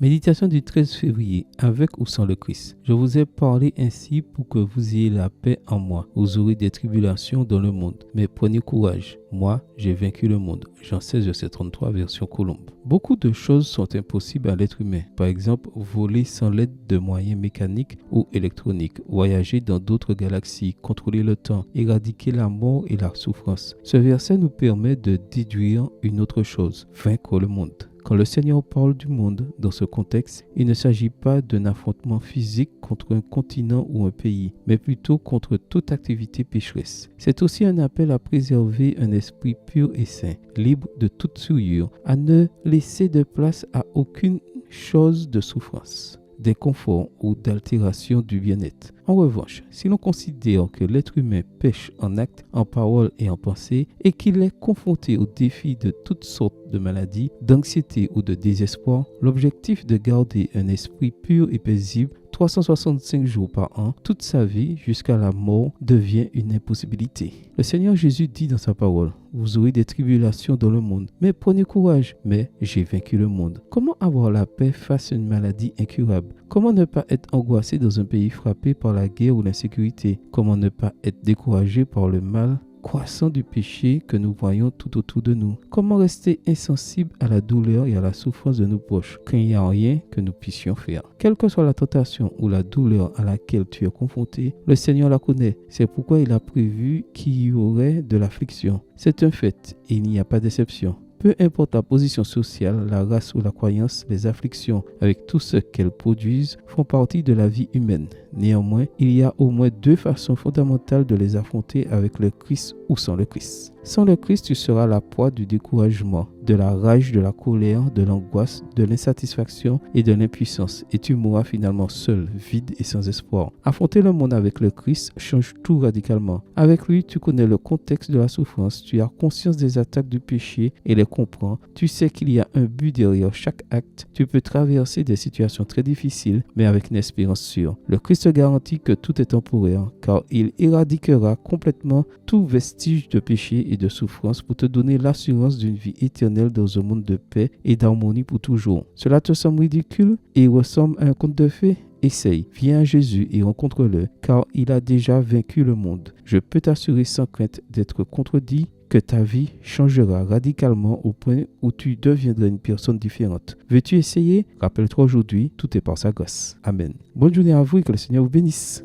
Méditation du 13 février, avec ou sans le Christ. Je vous ai parlé ainsi pour que vous ayez la paix en moi. Vous aurez des tribulations dans le monde, mais prenez courage. Moi, j'ai vaincu le monde. Jean 16, verset 33, version Colombe. Beaucoup de choses sont impossibles à l'être humain. Par exemple, voler sans l'aide de moyens mécaniques ou électroniques, voyager dans d'autres galaxies, contrôler le temps, éradiquer la mort et la souffrance. Ce verset nous permet de déduire une autre chose, vaincre le monde. Quand le Seigneur parle du monde dans ce contexte, il ne s'agit pas d'un affrontement physique contre un continent ou un pays, mais plutôt contre toute activité pécheresse. C'est aussi un appel à préserver un esprit pur et saint, libre de toute souillure, à ne laisser de place à aucune chose de souffrance, d'inconfort ou d'altération du bien-être. En revanche, si l'on considère que l'être humain pêche en acte, en parole et en pensée et qu'il est confronté au défi de toutes sortes de maladies, d'anxiété ou de désespoir, l'objectif de garder un esprit pur et paisible 365 jours par an, toute sa vie jusqu'à la mort devient une impossibilité. Le Seigneur Jésus dit dans sa parole, « Vous aurez des tribulations dans le monde, mais prenez courage, mais j'ai vaincu le monde. » Comment avoir la paix face à une maladie incurable? Comment ne pas être angoissé dans un pays frappé par la guerre ou l'insécurité? Comment ne pas être découragé par le mal croissant du péché que nous voyons tout autour de nous? Comment rester insensible à la douleur et à la souffrance de nos proches quand il n'y a rien que nous puissions faire? Quelle que soit la tentation ou la douleur à laquelle tu es confronté, le Seigneur la connaît. C'est pourquoi il a prévu qu'il y aurait de l'affliction. C'est un fait et il n'y a pas d'exception. Peu importe la position sociale, la race ou la croyance, les afflictions, avec tout ce qu'elles produisent, font partie de la vie humaine. Néanmoins, il y a au moins deux façons fondamentales de les affronter avec le Christ ou sans le Christ. Sans le Christ, tu seras la proie du découragement, de la rage, de la colère, de l'angoisse, de l'insatisfaction et de l'impuissance, et tu mourras finalement seul, vide et sans espoir. Affronter le monde avec le Christ change tout radicalement. Avec lui, tu connais le contexte de la souffrance, tu as conscience des attaques du péché et les comprends. Tu sais qu'il y a un but derrière chaque acte. Tu peux traverser des situations très difficiles, mais avec une espérance sûre. Le Christ garantit que tout est temporaire, car il éradiquera complètement tout vestige de péché et de souffrance pour te donner l'assurance d'une vie éternelle dans un monde de paix et d'harmonie pour toujours. Cela te semble ridicule et ressemble à un conte de fées? Essaye, viens à Jésus et rencontre-le, car il a déjà vaincu le monde. Je peux t'assurer sans crainte d'être contredit que ta vie changera radicalement au point où tu deviendras une personne différente. Veux-tu essayer? Rappelle-toi aujourd'hui, tout est par sa grâce. Amen. Bonne journée à vous et que le Seigneur vous bénisse.